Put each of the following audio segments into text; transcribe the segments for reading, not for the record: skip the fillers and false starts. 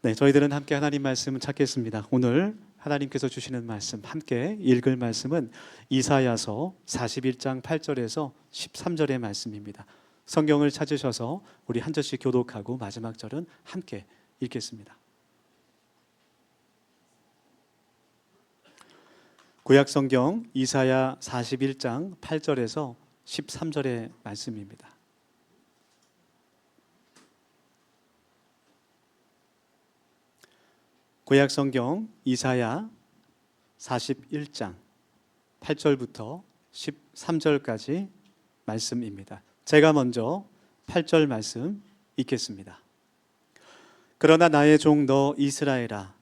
네, 저희들은 함께 하나님 말씀 찾겠습니다. 오늘 하나님께서 주시는 말씀, 함께 읽을 말씀은 이사야서 41장 8절에서 13절의 말씀입니다. 성경을 찾으셔서 우리 한 절씩 교독하고 마지막 절은 함께 읽겠습니다. 구약 성경 이사야 41장 8절에서 13절의 말씀입니다. 구약 성경 이사야 41장 8절부터 13절까지 말씀입니다. 제가 먼저 8절 말씀 읽겠습니다. 그러나 나의 종 너 이스라엘아,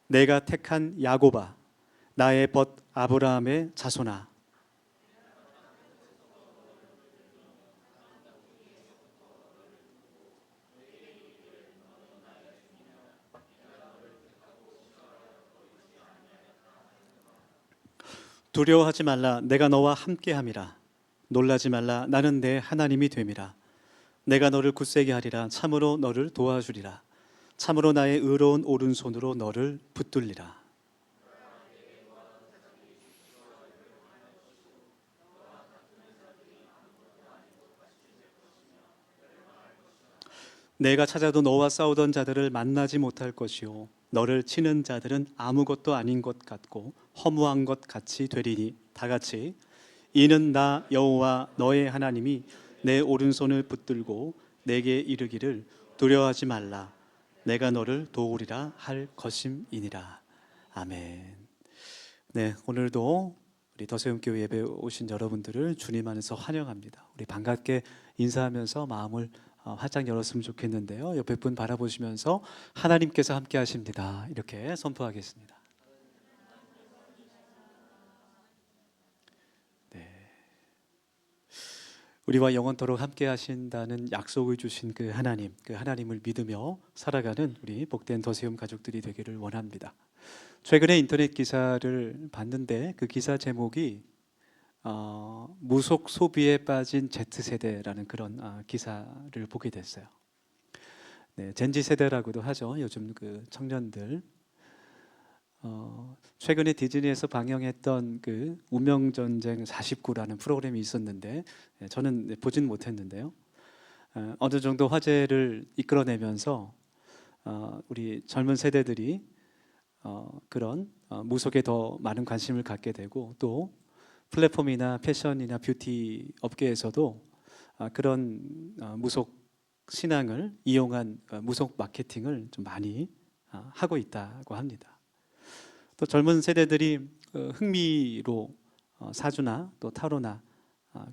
내가 택한 야곱아, 나의 벗 아브라함의 자손아, 두려워하지 말라. 내가 너와 함께함이라. 놀라지 말라. 나는 내 하나님이 됨이라. 내가 너를 굳세게 하리라. 참으로 너를 도와주리라. 참으로 나의 의로운 오른손으로 너를 붙들리라. 내가 찾아도 너와 싸우던 자들을 만나지 못할 것이요, 너를 치는 자들은 아무것도 아닌 것 같고 허무한 것 같이 되리니 다 같이 이는 나 여호와 너의 하나님이 내 오른손을 붙들고 내게 이르기를 두려워하지 말라. 내가 너를 도우리라 할 것임이니라. 아멘. 네, 오늘도 우리 더세움교회 예배 오신 여러분들을 주님 안에서 환영합니다. 우리 반갑게 인사하면서 마음을 활짝 열었으면 좋겠는데요. 옆에 분 바라보시면서 하나님께서 함께 하십니다, 이렇게 선포하겠습니다. 네. 우리와 영원토록 함께 하신다는 약속을 주신 그 하나님을 믿으며 살아가는 우리 복된 더세움 가족들이 되기를 원합니다. 최근에 인터넷 기사를 봤는데 그 기사 제목이 무속 소비에 빠진 Z세대라는 그런 기사를 보게 됐어요. 네, 젠지 세대라고도 하죠. 요즘 그 청년들. 최근에 디즈니에서 방영했던 그 운명전쟁 49라는 프로그램이 있었는데, 저는 보진 못했는데요. 어느 정도 화제를 이끌어내면서 우리 젊은 세대들이 그런 무속에 더 많은 관심을 갖게 되고, 또 플랫폼이나 패션이나 뷰티 업계에서도 그런 무속 신앙을 이용한 무속 마케팅을 좀 많이 하고 있다고 합니다. 또 젊은 세대들이 흥미로 사주나 또 타로나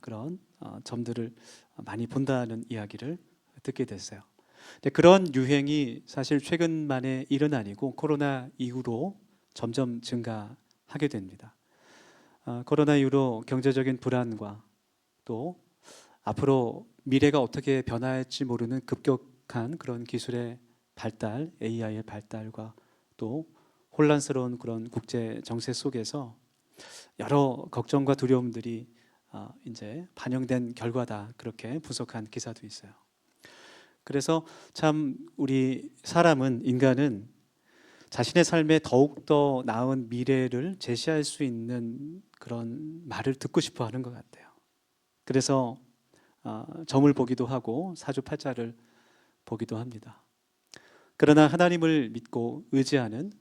그런 점들을 많이 본다는 이야기를 듣게 됐어요. 근데 그런 유행이 사실 최근만의 일은 아니고 코로나 이후로 점점 증가하게 됩니다. 코로나 이후로 경제적인 불안과 또 앞으로 미래가 어떻게 변화할지 모르는 급격한 그런 기술의 발달, AI의 발달과 또 혼란스러운 그런 국제 정세 속에서 여러 걱정과 두려움들이 이제 반영된 결과다, 그렇게 분석한 기사도 있어요. 그래서 참 우리 인간은 자신의 삶에 더욱더 나은 미래를 제시할 수 있는 그런 말을 듣고 싶어 하는 것 같아요. 그래서 점을 보기도 하고 사주팔자를 보기도 합니다. 그러나 하나님을 믿고 의지하는,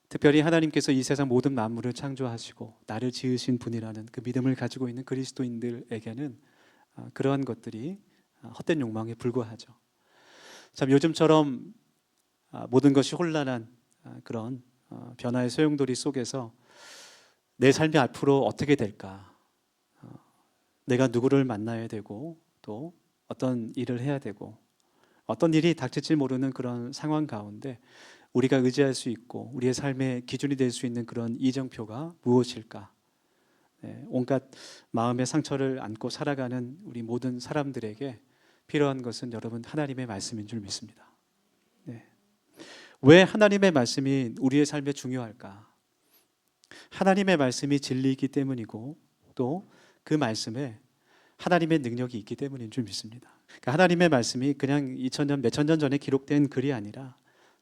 특별히 하나님께서 이 세상 모든 만물을 창조하시고 나를 지으신 분이라는 그 믿음을 가지고 있는 그리스도인들에게는 그러한 것들이 헛된 욕망에 불과하죠. 참 요즘처럼 모든 것이 혼란한 그런 변화의 소용돌이 속에서 내 삶이 앞으로 어떻게 될까, 내가 누구를 만나야 되고 또 어떤 일을 해야 되고 어떤 일이 닥칠지 모르는 그런 상황 가운데 우리가 의지할 수 있고 우리의 삶의 기준이 될 수 있는 그런 이정표가 무엇일까? 네, 온갖 마음의 상처를 안고 살아가는 우리 모든 사람들에게 필요한 것은 여러분 하나님의 말씀인 줄 믿습니다. 네. 왜 하나님의 말씀이 우리의 삶에 중요할까? 하나님의 말씀이 진리이기 때문이고 또 그 말씀에 하나님의 능력이 있기 때문인 줄 믿습니다. 그러니까 하나님의 말씀이 그냥 2000년, 몇천 년 전에 기록된 글이 아니라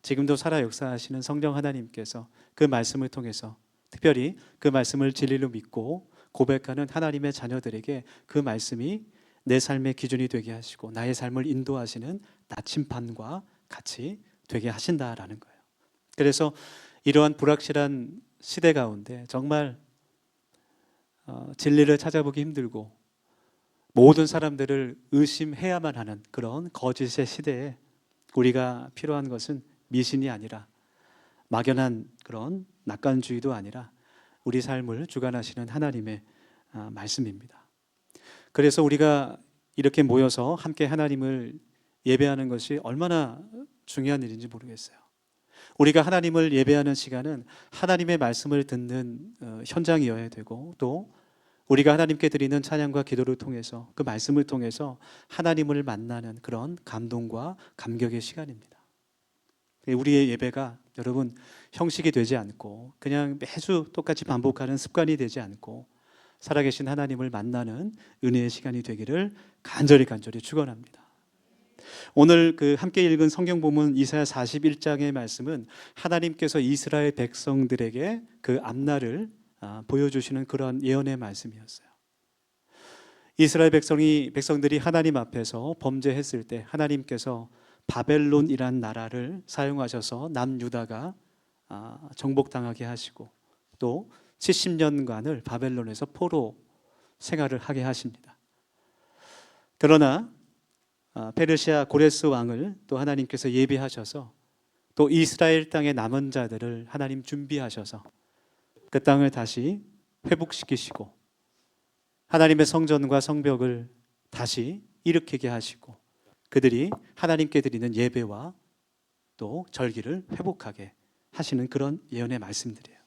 지금도 살아 역사하시는 성령 하나님께서 그 말씀을 통해서 특별히 그 말씀을 진리로 믿고 고백하는 하나님의 자녀들에게 그 말씀이 내 삶의 기준이 되게 하시고 나의 삶을 인도하시는 나침반과 같이 되게 하신다라는 거예요. 그래서 이러한 불확실한 시대 가운데 정말 진리를 찾아보기 힘들고 모든 사람들을 의심해야만 하는 그런 거짓의 시대에 우리가 필요한 것은 미신이 아니라 막연한 그런 낙관주의도 아니라 우리 삶을 주관하시는 하나님의 말씀입니다. 그래서 우리가 이렇게 모여서 함께 하나님을 예배하는 것이 얼마나 중요한 일인지 모르겠어요. 우리가 하나님을 예배하는 시간은 하나님의 말씀을 듣는 현장이어야 되고 또 우리가 하나님께 드리는 찬양과 기도를 통해서 그 말씀을 통해서 하나님을 만나는 그런 감동과 감격의 시간입니다. 우리의 예배가 여러분 형식이 되지 않고 그냥 매주 똑같이 반복하는 습관이 되지 않고 살아계신 하나님을 만나는 은혜의 시간이 되기를 간절히 축원합니다. 오늘 그 함께 읽은 성경 본문 이사야 41장의 말씀은 하나님께서 이스라엘 백성들에게 그 앞날을 보여주시는 그런 예언의 말씀이었어요. 이스라엘 백성들이 하나님 앞에서 범죄했을 때 하나님께서 바벨론이란 나라를 사용하셔서 남유다가 정복당하게 하시고 또 70년간을 바벨론에서 포로 생활을 하게 하십니다. 그러나 페르시아 고레스 왕을 또 하나님께서 예비하셔서 또 이스라엘 땅의 남은 자들을 하나님 준비하셔서 그 땅을 다시 회복시키시고 하나님의 성전과 성벽을 다시 일으키게 하시고 그들이 하나님께 드리는 예배와 또 절기를 회복하게 하시는 그런 예언의 말씀들이에요.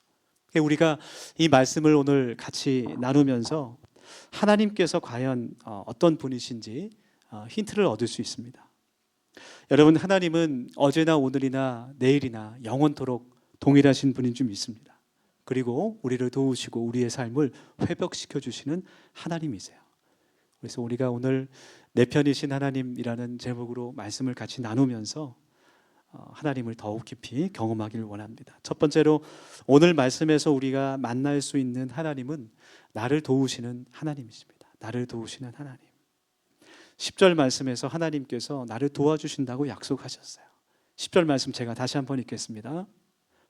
우리가 이 말씀을 오늘 같이 나누면서 하나님께서 과연 어떤 분이신지 힌트를 얻을 수 있습니다. 여러분, 하나님은 어제나 오늘이나 내일이나 영원토록 동일하신 분인 줄 믿습니다. 그리고 우리를 도우시고 우리의 삶을 회복시켜 주시는 하나님이세요. 그래서 우리가 오늘 내 편이신 하나님이라는 제목으로 말씀을 같이 나누면서 하나님을 더욱 깊이 경험하기를 원합니다. 첫 번째로 오늘 말씀에서 우리가 만날 수 있는 하나님은 나를 도우시는 하나님이십니다. 나를 도우시는 하나님. 10절 말씀에서 하나님께서 나를 도와주신다고 약속하셨어요. 10절 말씀 제가 다시 한번 읽겠습니다.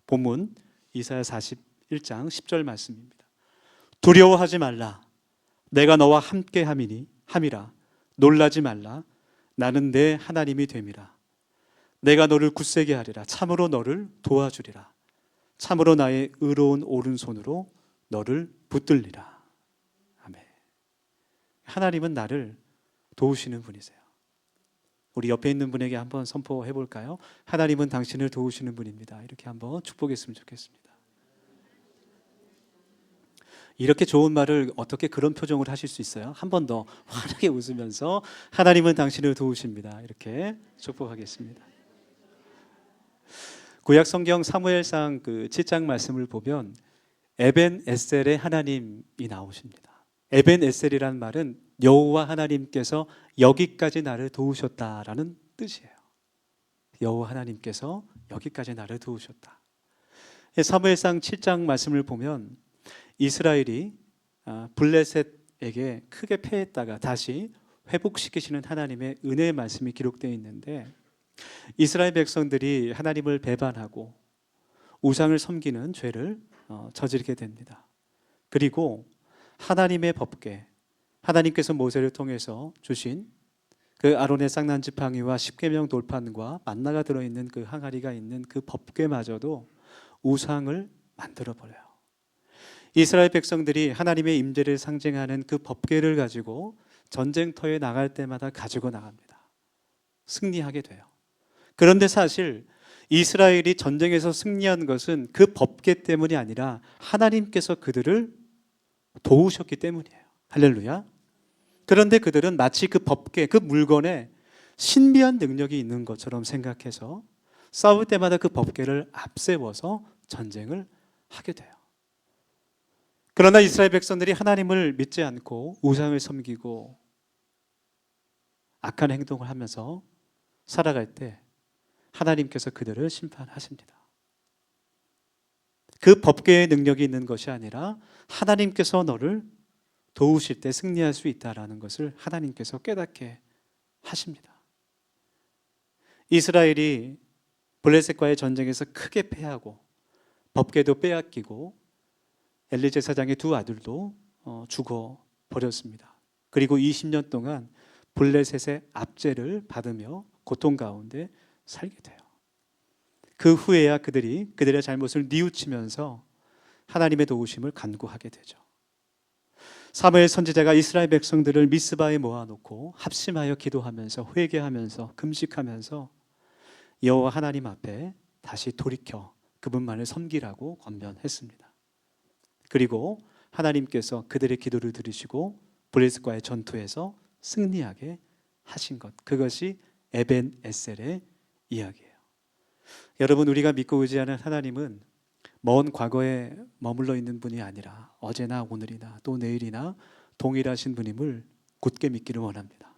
본문 이사야 41장 10절 말씀입니다. 두려워하지 말라. 내가 너와 함께 함이라. 놀라지 말라. 나는 내 하나님이 됨이라. 내가 너를 굳세게 하리라. 참으로 너를 도와주리라. 참으로 나의 의로운 오른손으로 너를 붙들리라. 아멘. 하나님은 나를 도우시는 분이세요. 우리 옆에 있는 분에게 한번 선포해 볼까요? 하나님은 당신을 도우시는 분입니다. 이렇게 한번 축복했으면 좋겠습니다. 이렇게 좋은 말을 어떻게 그런 표정을 하실 수 있어요? 한 번 더 환하게 웃으면서 하나님은 당신을 도우십니다. 이렇게 축복하겠습니다. 구약 성경 사무엘상 그 7장 말씀을 보면 에벤 에셀의 하나님이 나오십니다. 에벤 에셀이란 말은 여호와 하나님께서 여기까지 나를 도우셨다라는 뜻이에요. 여호와 하나님께서 여기까지 나를 도우셨다. 사무엘상 7장 말씀을 보면 이스라엘이 블레셋에게 크게 패했다가 다시 회복시키시는 하나님의 은혜의 말씀이 기록되어 있는데 이스라엘 백성들이 하나님을 배반하고 우상을 섬기는 죄를 저지르게 됩니다. 그리고 하나님의 법궤, 하나님께서 모세를 통해서 주신 그 아론의 쌍난 지팡이와 십계명 돌판과 만나가 들어있는 그 항아리가 있는 그 법궤마저도 우상을 만들어 버려요. 이스라엘 백성들이 하나님의 임재를 상징하는 그 법궤를 가지고 전쟁터에 나갈 때마다 가지고 나갑니다. 승리하게 돼요. 그런데 사실 이스라엘이 전쟁에서 승리한 것은 그 법궤 때문이 아니라 하나님께서 그들을 도우셨기 때문이에요. 할렐루야. 그런데 그들은 마치 그 법궤, 그 물건에 신비한 능력이 있는 것처럼 생각해서 싸울 때마다 그 법궤를 앞세워서 전쟁을 하게 돼요. 그러나 이스라엘 백성들이 하나님을 믿지 않고 우상을 섬기고 악한 행동을 하면서 살아갈 때 하나님께서 그들을 심판하십니다. 그 법궤의 능력이 있는 것이 아니라 하나님께서 너를 도우실 때 승리할 수 있다라는 것을 하나님께서 깨닫게 하십니다. 이스라엘이 블레셋과의 전쟁에서 크게 패하고 법궤도 빼앗기고 엘리제사장의 두 아들도 죽어 버렸습니다. 그리고 20년 동안 블레셋의 압제를 받으며 고통 가운데 살게 돼요. 그 후에야 그들이 그들의 잘못을 뉘우치면서 하나님의 도우심을 간구하게 되죠. 사무엘 선지자가 이스라엘 백성들을 미스바에 모아놓고 합심하여 기도하면서 회개하면서 금식하면서 여호와 하나님 앞에 다시 돌이켜 그분만을 섬기라고 권면했습니다. 그리고 하나님께서 그들의 기도를 들으시고 블레셋과의 전투에서 승리하게 하신 것, 그것이 에벤 에셀의 이야기예요. 여러분, 우리가 믿고 의지하는 하나님은 먼 과거에 머물러 있는 분이 아니라 어제나 오늘이나 또 내일이나 동일하신 분임을 굳게 믿기를 원합니다.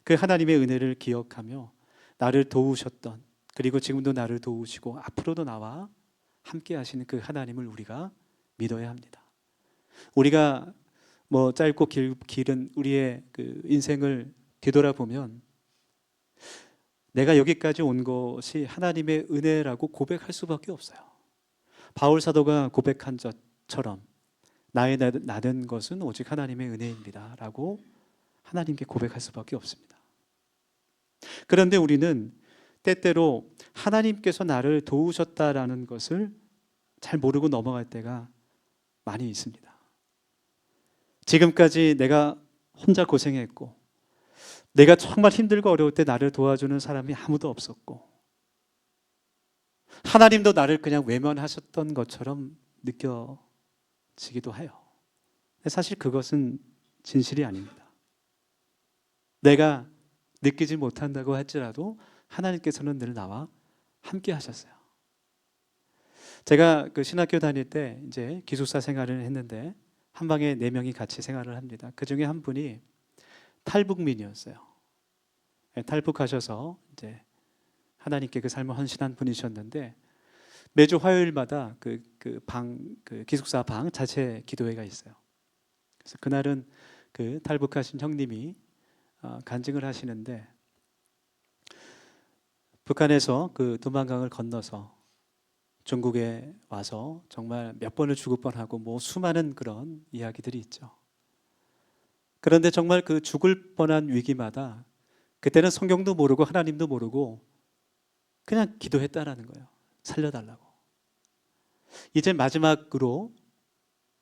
그 하나님의 은혜를 기억하며 나를 도우셨던, 그리고 지금도 나를 도우시고 앞으로도 나와 함께 하시는 그 하나님을 우리가 믿어야 합니다. 우리가 짧고 길은 우리의 그 인생을 뒤돌아보면 내가 여기까지 온 것이 하나님의 은혜라고 고백할 수밖에 없어요. 바울 사도가 고백한 것처럼 나의 나된 것은 오직 하나님의 은혜입니다 라고 하나님께 고백할 수밖에 없습니다. 그런데 우리는 때때로 하나님께서 나를 도우셨다라는 것을 잘 모르고 넘어갈 때가 많이 있습니다. 지금까지 내가 혼자 고생했고 내가 정말 힘들고 어려울 때 나를 도와주는 사람이 아무도 없었고 하나님도 나를 그냥 외면하셨던 것처럼 느껴지기도 해요. 사실 그것은 진실이 아닙니다. 내가 느끼지 못한다고 할지라도 하나님께서는 늘 나와 함께 하셨어요. 제가 그 신학교 다닐 때 이제 기숙사 생활을 했는데 한 방에 4명이 같이 생활을 합니다. 그 중에 한 분이 탈북민이었어요. 탈북하셔서 이제 하나님께 그 삶을 헌신한 분이셨는데 매주 화요일마다 그 기숙사 방 자체 기도회가 있어요. 그래서 그날은 그 탈북하신 형님이 간증을 하시는데 북한에서 그 두만강을 건너서 중국에 와서 정말 몇 번을 죽을 뻔하고 수많은 그런 이야기들이 있죠. 그런데 정말 그 죽을 뻔한 위기마다 그때는 성경도 모르고 하나님도 모르고 그냥 기도했다라는 거예요. 살려달라고. 이제 마지막으로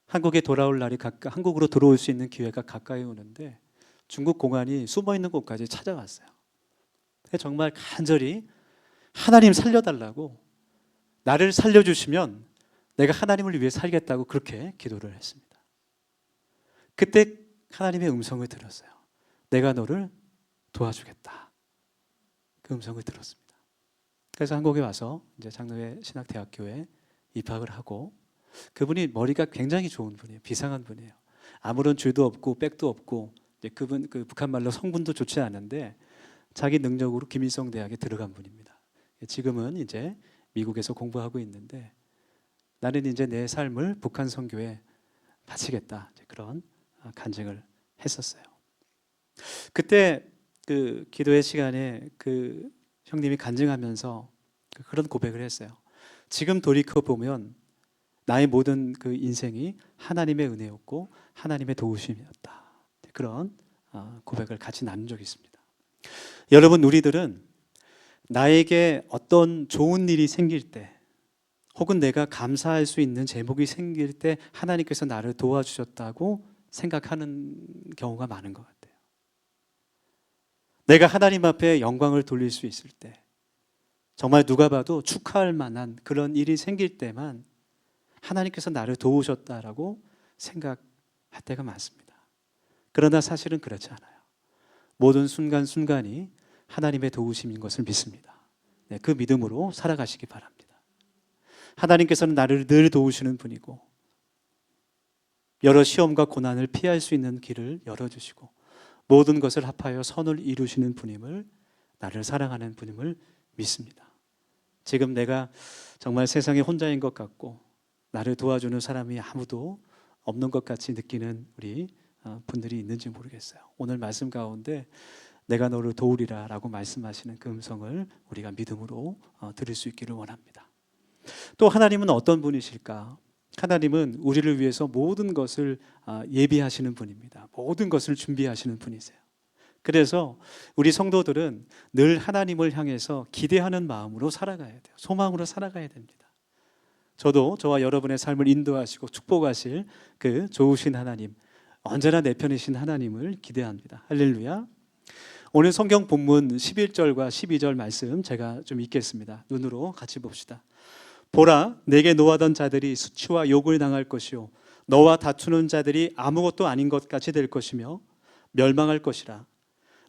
한국에 돌아올 날이 한국으로 들어올 수 있는 기회가 가까이 오는데 중국 공안이 숨어있는 곳까지 찾아왔어요. 정말 간절히 하나님 살려달라고, 나를 살려주시면 내가 하나님을 위해 살겠다고 그렇게 기도를 했습니다. 그때 하나님의 음성을 들었어요. 내가 너를 도와주겠다. 그 음성을 들었습니다. 그래서 한국에 와서 이제 장로회 신학대학교에 입학을 하고, 그분이 머리가 굉장히 좋은 분이에요. 비상한 분이에요. 아무런 줄도 없고 백도 없고, 이제 그분 그 북한 말로 성분도 좋지 않은데 자기 능력으로 김일성 대학에 들어간 분입니다. 지금은 이제 미국에서 공부하고 있는데 나는 이제 내 삶을 북한 선교에 바치겠다, 그런 간증을 했었어요. 그때 그 기도의 시간에 그 형님이 간증하면서 그런 고백을 했어요. 지금 돌이켜 보면 나의 모든 그 인생이 하나님의 은혜였고 하나님의 도우심이었다. 그런 고백을 같이 나눈 적이 있습니다. 여러분, 우리들은 나에게 어떤 좋은 일이 생길 때 혹은 내가 감사할 수 있는 제목이 생길 때 하나님께서 나를 도와주셨다고 생각하는 경우가 많은 것 같아요. 내가 하나님 앞에 영광을 돌릴 수 있을 때, 정말 누가 봐도 축하할 만한 그런 일이 생길 때만 하나님께서 나를 도우셨다라고 생각할 때가 많습니다. 그러나 사실은 그렇지 않아요. 모든 순간순간이 하나님의 도우심인 것을 믿습니다. 그 믿음으로 살아가시기 바랍니다. 하나님께서는 나를 늘 도우시는 분이고 여러 시험과 고난을 피할 수 있는 길을 열어주시고 모든 것을 합하여 선을 이루시는 분임을 나를 사랑하는 분임을 믿습니다. 지금 내가 정말 세상에 혼자인 것 같고 나를 도와주는 사람이 아무도 없는 것 같이 느끼는 우리 분들이 있는지 모르겠어요. 오늘 말씀 가운데 내가 너를 도우리라 라고 말씀하시는 그 음성을 우리가 믿음으로 들을 수 있기를 원합니다. 또 하나님은 어떤 분이실까? 하나님은 우리를 위해서 모든 것을 예비하시는 분입니다. 모든 것을 준비하시는 분이세요. 그래서 우리 성도들은 늘 하나님을 향해서 기대하는 마음으로 살아가야 돼요. 소망으로 살아가야 됩니다. 저도 저와 여러분의 삶을 인도하시고 축복하실 그 좋으신 하나님, 언제나 내 편이신 하나님을 기대합니다. 할렐루야. 오늘 성경 본문 11절과 12절 말씀 제가 좀 읽겠습니다. 눈으로 같이 봅시다. 보라, 내게 노하던 자들이 수치와 욕을 당할 것이요 너와 다투는 자들이 아무것도 아닌 것 같이 될 것이며 멸망할 것이라.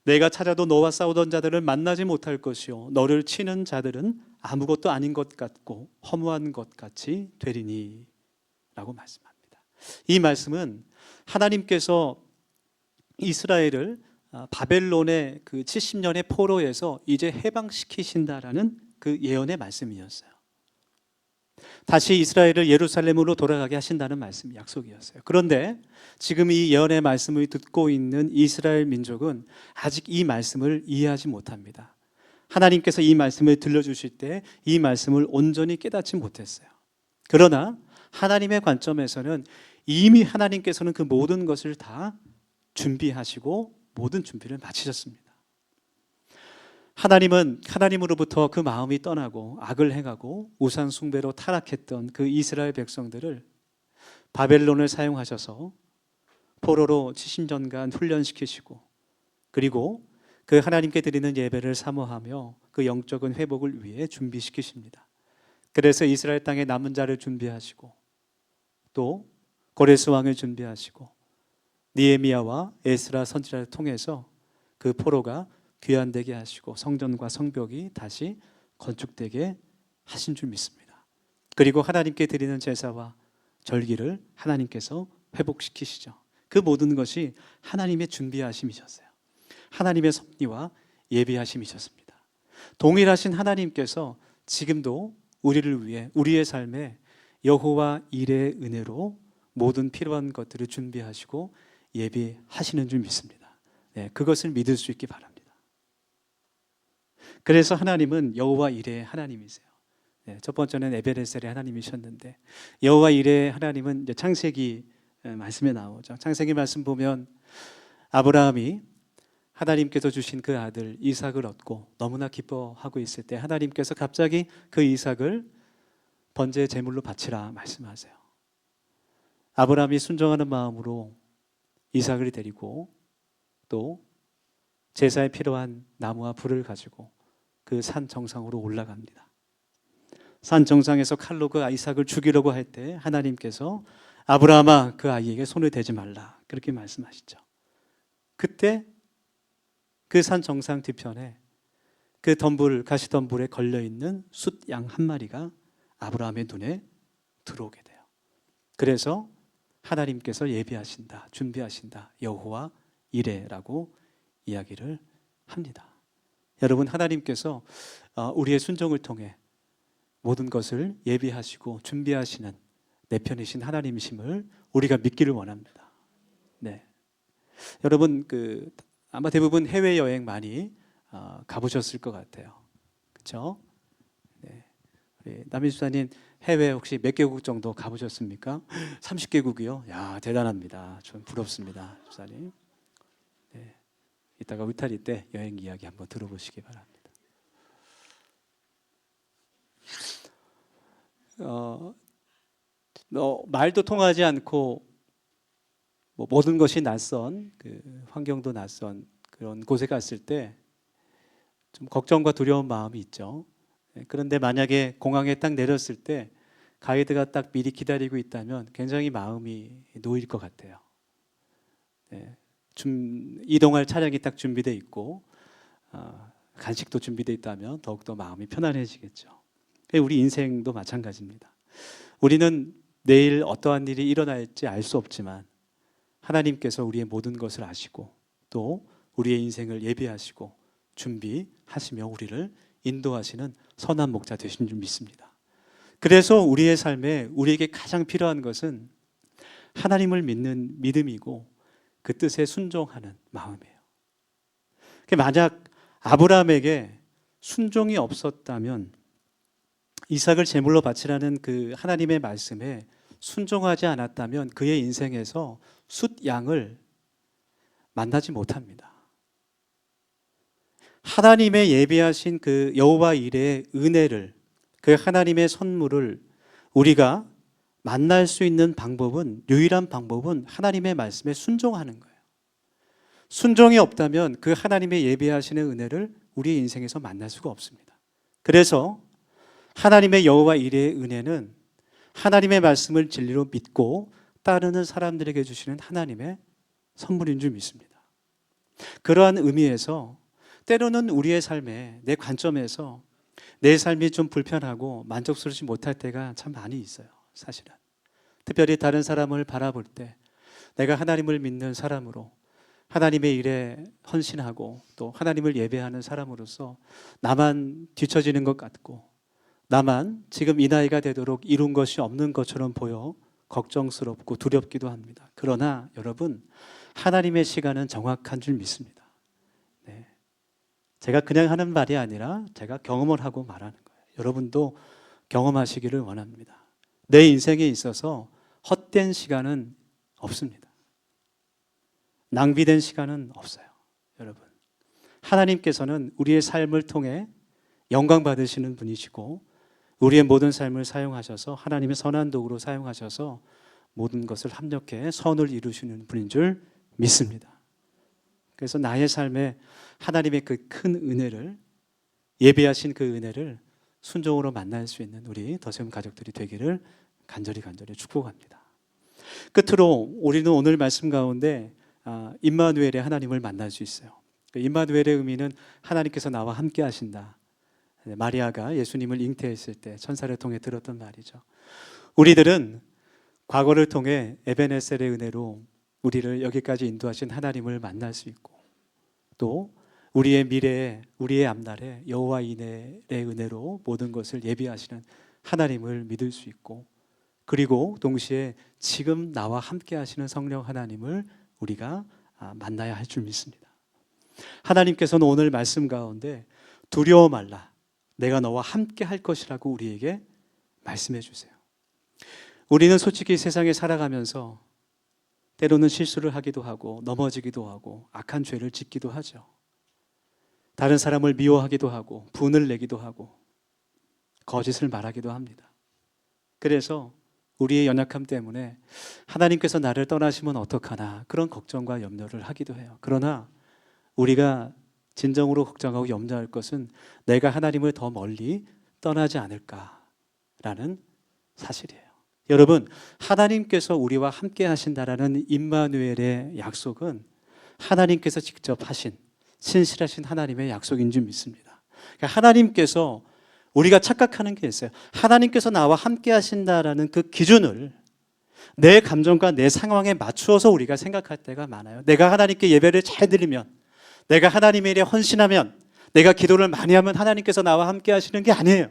내가 찾아도 너와 싸우던 자들을 만나지 못할 것이요 너를 치는 자들은 아무것도 아닌 것 같고 허무한 것 같이 되리니 라고 말씀합니다. 이 말씀은 하나님께서 이스라엘을 바벨론의 그 70년의 포로에서 이제 해방시키신다라는 그 예언의 말씀이었어요. 다시 이스라엘을 예루살렘으로 돌아가게 하신다는 말씀, 약속이었어요. 그런데 지금 이 예언의 말씀을 듣고 있는 이스라엘 민족은 아직 이 말씀을 이해하지 못합니다. 하나님께서 이 말씀을 들려주실 때 이 말씀을 온전히 깨닫지 못했어요. 그러나 하나님의 관점에서는 이미 하나님께서는 그 모든 것을 다 준비하시고 모든 준비를 마치셨습니다. 하나님은 하나님으로부터 그 마음이 떠나고 악을 행하고 우상 숭배로 타락했던 그 이스라엘 백성들을 바벨론을 사용하셔서 포로로 70년간 훈련시키시고 그리고 그 하나님께 드리는 예배를 사모하며 그 영적인 회복을 위해 준비시키십니다. 그래서 이스라엘 땅에 남은 자를 준비하시고 또 고레스 왕을 준비하시고 느헤미야와 에스라 선지자를 통해서 그 포로가 귀환되게 하시고 성전과 성벽이 다시 건축되게 하신 줄 믿습니다. 그리고 하나님께 드리는 제사와 절기를 하나님께서 회복시키시죠. 그 모든 것이 하나님의 준비하심이셨어요. 하나님의 섭리와 예비하심이셨습니다. 동일하신 하나님께서 지금도 우리를 위해 우리의 삶에 여호와 일의 은혜로 모든 필요한 것들을 준비하시고 예비하시는 줄 믿습니다. 네, 그것을 믿을 수 있기 바랍니다. 그래서 하나님은 여호와 일의 하나님이세요. 네, 첫 번째는 에베네셀의 하나님이셨는데 여호와 일의 하나님은 이제 창세기 말씀에 나오죠. 창세기 말씀 보면 아브라함이 하나님께서 주신 그 아들 이삭을 얻고 너무나 기뻐하고 있을 때 하나님께서 갑자기 그 이삭을 번제의 제물로 바치라 말씀하세요. 아브라함이 순종하는 마음으로 이삭을 데리고 또 제사에 필요한 나무와 불을 가지고 그 산 정상으로 올라갑니다. 산 정상에서 칼로 그 이삭을 죽이려고 할 때 하나님께서 아브라함아 그 아이에게 손을 대지 말라 그렇게 말씀하시죠. 그때 그 산 정상 뒤편에 그 가시덤불에 걸려있는 숫양 한 마리가 아브라함의 눈에 들어오게 돼요. 그래서 하나님께서 예비하신다, 준비하신다, 여호와 이레라고 이야기를 합니다. 여러분, 하나님께서 우리의 순종을 통해 모든 것을 예비하시고 준비하시는 내 편이신 하나님이심을 우리가 믿기를 원합니다. 네, 여러분 아마 대부분 해외 여행 많이 가보셨을 것 같아요. 그렇죠? 네, 우리 남인 수사님 해외 혹시 몇 개국 정도 가보셨습니까? 30개국이요? 야, 대단합니다. 좀 부럽습니다, 수사님. 네, 이따가 울타리 때 여행 이야기 한번 들어보시기 바랍니다. 말도 통하지 않고 모든 것이 낯선 환경도 낯선 그런 곳에 갔을 때 좀 걱정과 두려운 마음이 있죠. 그런데 만약에 공항에 딱 내렸을 때 가이드가 딱 미리 기다리고 있다면 굉장히 마음이 놓일 것 같아요. 이동할 차량이 딱 준비되어 있고 간식도 준비되어 있다면 더욱더 마음이 편안해지겠죠. 우리 인생도 마찬가지입니다. 우리는 내일 어떠한 일이 일어날지 알 수 없지만 하나님께서 우리의 모든 것을 아시고 또 우리의 인생을 예비하시고 준비하시며 우리를 인도하시는 선한 목자 되신 줄 믿습니다. 그래서 우리의 삶에 우리에게 가장 필요한 것은 하나님을 믿는 믿음이고 그 뜻에 순종하는 마음이에요. 만약 아브라함에게 순종이 없었다면, 이삭을 제물로 바치라는 그 하나님의 말씀에 순종하지 않았다면 그의 인생에서 숫 양을 만나지 못합니다. 하나님의 예비하신 그 여호와 일의 은혜를, 그 하나님의 선물을 우리가 만날 수 있는 방법은, 유일한 방법은 하나님의 말씀에 순종하는 거예요. 순종이 없다면 그 하나님의 예비하시는 은혜를 우리의 인생에서 만날 수가 없습니다. 그래서 하나님의 여호와 일의 은혜는 하나님의 말씀을 진리로 믿고 따르는 사람들에게 주시는 하나님의 선물인 줄 믿습니다. 그러한 의미에서 때로는 우리의 삶에, 내 관점에서 내 삶이 좀 불편하고 만족스럽지 못할 때가 참 많이 있어요. 사실은 특별히 다른 사람을 바라볼 때 내가 하나님을 믿는 사람으로, 하나님의 일에 헌신하고 또 하나님을 예배하는 사람으로서 나만 뒤처지는 것 같고, 나만 지금 이 나이가 되도록 이룬 것이 없는 것처럼 보여 걱정스럽고 두렵기도 합니다. 그러나 여러분, 하나님의 시간은 정확한 줄 믿습니다. 네. 제가 그냥 하는 말이 아니라 제가 경험을 하고 말하는 거예요. 여러분도 경험하시기를 원합니다. 내 인생에 있어서 헛된 시간은 없습니다. 낭비된 시간은 없어요. 여러분, 하나님께서는 우리의 삶을 통해 영광 받으시는 분이시고 우리의 모든 삶을 사용하셔서 하나님의 선한 도구로 사용하셔서 모든 것을 합력해 선을 이루시는 분인 줄 믿습니다. 그래서 나의 삶에 하나님의 그 큰 은혜를, 예배하신 그 은혜를 순종으로 만날 수 있는 우리 더세움 가족들이 되기를 간절히 축복합니다. 끝으로 우리는 오늘 말씀 가운데 임마누엘의 하나님을 만날 수 있어요. 임마누엘의 의미는 하나님께서 나와 함께 하신다. 마리아가 예수님을 잉태했을 때 천사를 통해 들었던 말이죠. 우리들은 과거를 통해 에베네셀의 은혜로 우리를 여기까지 인도하신 하나님을 만날 수 있고, 또 우리의 미래에, 우리의 앞날에 여호와 이레의 은혜로 모든 것을 예비하시는 하나님을 믿을 수 있고, 그리고 동시에 지금 나와 함께 하시는 성령 하나님을 우리가 만나야 할 줄 믿습니다. 하나님께서는 오늘 말씀 가운데 두려워 말라, 내가 너와 함께 할 것이라고 우리에게 말씀해 주세요. 우리는 솔직히 세상에 살아가면서 때로는 실수를 하기도 하고 넘어지기도 하고 악한 죄를 짓기도 하죠. 다른 사람을 미워하기도 하고 분을 내기도 하고 거짓을 말하기도 합니다. 그래서 우리의 연약함 때문에 하나님께서 나를 떠나시면 어떡하나 그런 걱정과 염려를 하기도 해요. 그러나 우리가 진정으로 걱정하고 염려할 것은 내가 하나님을 더 멀리 떠나지 않을까라는 사실이에요. 여러분, 하나님께서 우리와 함께 하신다라는 임마누엘의 약속은 하나님께서 직접 하신 신실하신 하나님의 약속인 줄 믿습니다. 그러니까 하나님께서, 우리가 착각하는 게 있어요. 하나님께서 나와 함께 하신다라는 그 기준을 내 감정과 내 상황에 맞추어서 우리가 생각할 때가 많아요. 내가 하나님께 예배를 잘 드리면, 내가 하나님의 일에 헌신하면, 내가 기도를 많이 하면 하나님께서 나와 함께 하시는 게 아니에요.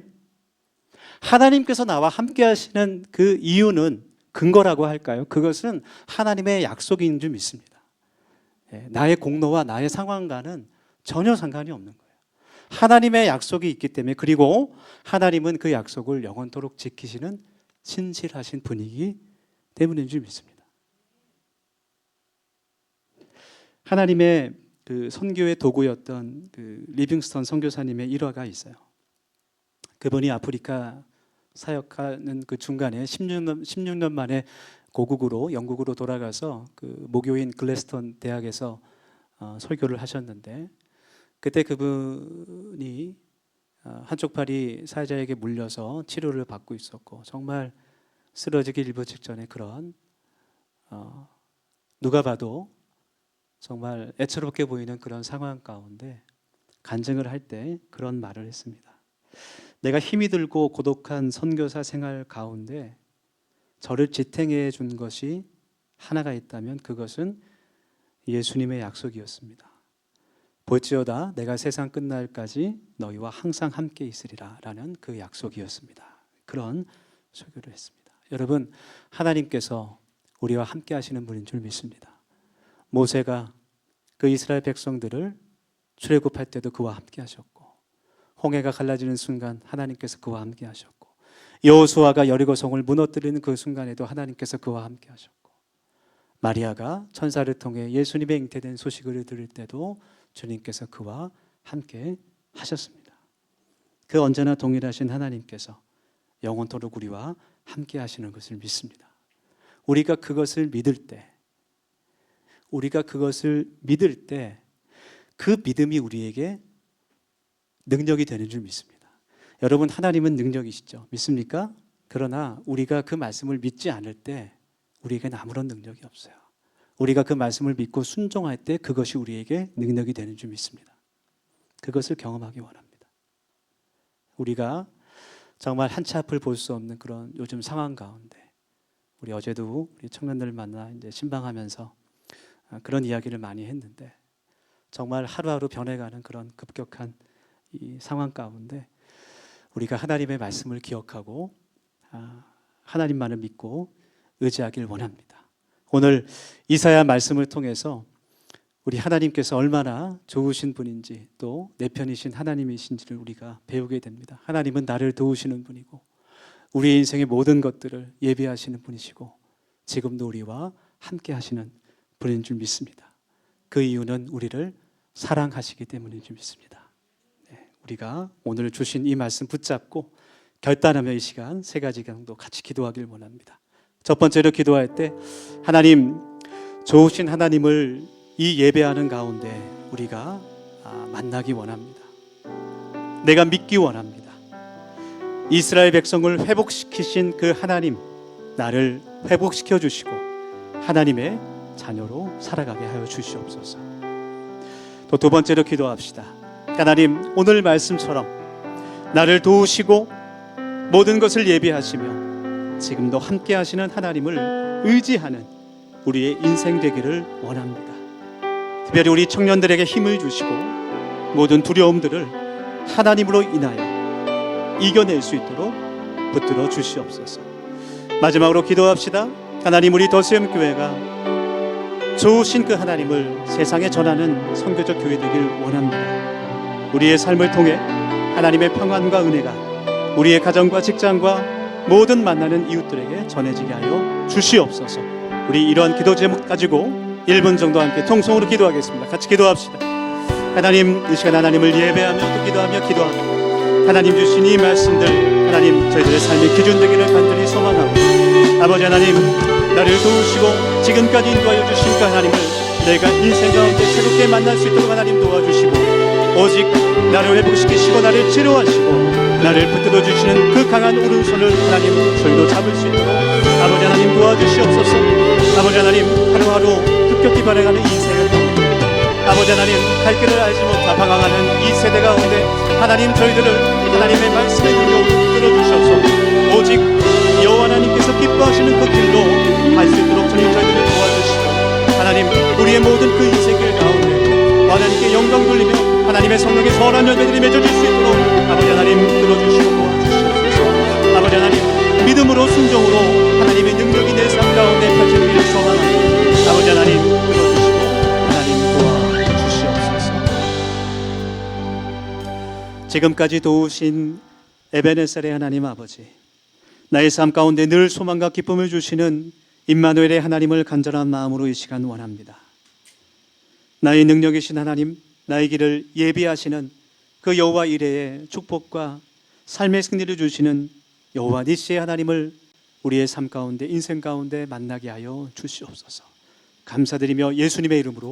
하나님께서 나와 함께 하시는 그 이유는, 근거라고 할까요? 그것은 하나님의 약속인 줄 믿습니다. 나의 공로와 나의 상황과는 전혀 상관이 없는 거예요. 하나님의 약속이 있기 때문에, 그리고 하나님은 그 약속을 영원토록 지키시는 신실하신 분이기 때문인 줄 믿습니다. 하나님의 그 선교의 도구였던 그 리빙스턴 선교사님의 일화가 있어요. 그분이 아프리카 사역하는 그 중간에 16년 만에 고국으로, 영국으로 돌아가서 그 모교인 글래스턴 대학에서 설교를 하셨는데, 그때 그분이 한쪽 팔이 사회자에게 물려서 치료를 받고 있었고 정말 쓰러지기 일부 직전에 그런 누가 봐도 정말 애처롭게 보이는 그런 상황 가운데 간증을 할 때 그런 말을 했습니다. 내가 힘이 들고 고독한 선교사 생활 가운데 저를 지탱해 준 것이 하나가 있다면 그것은 예수님의 약속이었습니다. 볼지어다 내가 세상 끝날까지 너희와 항상 함께 있으리라 라는 그 약속이었습니다. 그런 설교를 했습니다. 여러분, 하나님께서 우리와 함께 하시는 분인 줄 믿습니다. 모세가 그 이스라엘 백성들을 출애굽할 때도 그와 함께 하셨고, 홍해가 갈라지는 순간 하나님께서 그와 함께 하셨고, 여호수아가 여리고성을 무너뜨리는 그 순간에도 하나님께서 그와 함께 하셨고, 마리아가 천사를 통해 예수님의 잉태된 소식을 들을 때도 주님께서 그와 함께 하셨습니다. 그 언제나 동일하신 하나님께서 영원토록 우리와 함께 하시는 것을 믿습니다. 우리가 그것을 믿을 때 그 믿음이 우리에게 능력이 되는 줄 믿습니다. 여러분, 하나님은 능력이시죠? 믿습니까? 그러나 우리가 그 말씀을 믿지 않을 때 우리에게는 아무런 능력이 없어요. 우리가 그 말씀을 믿고 순종할 때 그것이 우리에게 능력이 되는 줄 믿습니다. 그것을 경험하기 원합니다. 우리가 정말 한치 앞을 볼 수 없는 그런 요즘 상황 가운데, 우리 어제도 우리 청년들 만나 이제 신방하면서 그런 이야기를 많이 했는데, 정말 하루하루 변해가는 그런 급격한 이 상황 가운데 우리가 하나님의 말씀을 기억하고 하나님만을 믿고 의지하길 원합니다. 오늘 이사야 말씀을 통해서 우리 하나님께서 얼마나 좋으신 분인지, 또 내 편이신 하나님이신지를 우리가 배우게 됩니다. 하나님은 나를 도우시는 분이고 우리의 인생의 모든 것들을 예비하시는 분이시고 지금도 우리와 함께 하시는 분인 줄 믿습니다. 그 이유는 우리를 사랑하시기 때문인 줄 믿습니다. 우리가 오늘 주신 이 말씀 붙잡고 결단하며 이 시간 3가지 정도 같이 기도하길 원합니다. 첫 번째로 기도할 때, 하나님, 좋으신 하나님을 이 예배하는 가운데 우리가 만나기 원합니다. 내가 믿기 원합니다. 이스라엘 백성을 회복시키신 그 하나님, 나를 회복시켜 주시고 하나님의 자녀로 살아가게 하여 주시옵소서. 또 두 번째로 기도합시다. 하나님, 오늘 말씀처럼 나를 도우시고 모든 것을 예비하시며 지금도 함께 하시는 하나님을 의지하는 우리의 인생 되기를 원합니다. 특별히 우리 청년들에게 힘을 주시고 모든 두려움들을 하나님으로 인하여 이겨낼 수 있도록 붙들어 주시옵소서. 마지막으로 기도합시다. 하나님, 우리 더세움교회가 좋으신 그 하나님을 세상에 전하는 선교적 교회 되길 원합니다. 우리의 삶을 통해 하나님의 평안과 은혜가 우리의 가정과 직장과 모든 만나는 이웃들에게 전해지게 하여 주시옵소서. 우리 이러한 기도 제목 가지고 1분 정도 함께 통성으로 기도하겠습니다. 같이 기도합시다. 하나님, 이 시간 하나님을 예배하며 또 기도합니다. 하나님 주신 이 말씀들, 하나님 저희들의 삶의 기준 되기를 간절히 소망하고, 아버지 하나님, 나를 도우시고 지금까지 인도하여 주신 그 하나님을 내가 인생 가운데 새롭게 만날 수 있도록 하나님 도와주시고, 오직 나를 회복시키시고 나를 치료하시고 나를 붙들어 주시는 그 강한 오른손을 하나님 저희도 잡을 수 있도록 아버지 하나님 도와주시옵소서. 아버지 하나님, 하루하루 급격히 변해가는 인생을 아버지 하나님, 갈 길을 알지 못하 방황하는 이 세대 가운데 하나님 저희들을 하나님의 말씀의 능력으로 붙들어 주시옵소서. 오직 여호와 하나님께서 기뻐하시는 그 길로 갈 수 있도록 주님 저희들을 도와주시고, 하나님 우리의 모든 그 인생길 가운데 하나님께 영광 돌리며 하나님의 성령의 선한 열매들이 맺어질 수 있도록 아버지 하나님 들어주시고 도와주시옵소서. 아버지 하나님, 믿음으로 순종으로 하나님의 능력이 내 삶 가운데 펼쳐지기를 소망합니다. 아버지 하나님 들어주시고 하나님 도와주시옵소서. 지금까지 도우신 에베네셀의 하나님 아버지, 나의 삶 가운데 늘 소망과 기쁨을 주시는 임마누엘의 하나님을 간절한 마음으로 이 시간 원합니다. 나의 능력이신 하나님, 나의 길을 예비하시는 그 여호와 이레의 축복과 삶의 승리를 주시는 여호와 니시의 하나님을 우리의 삶 가운데 인생 가운데 만나게 하여 주시옵소서. 감사드리며 예수님의 이름으로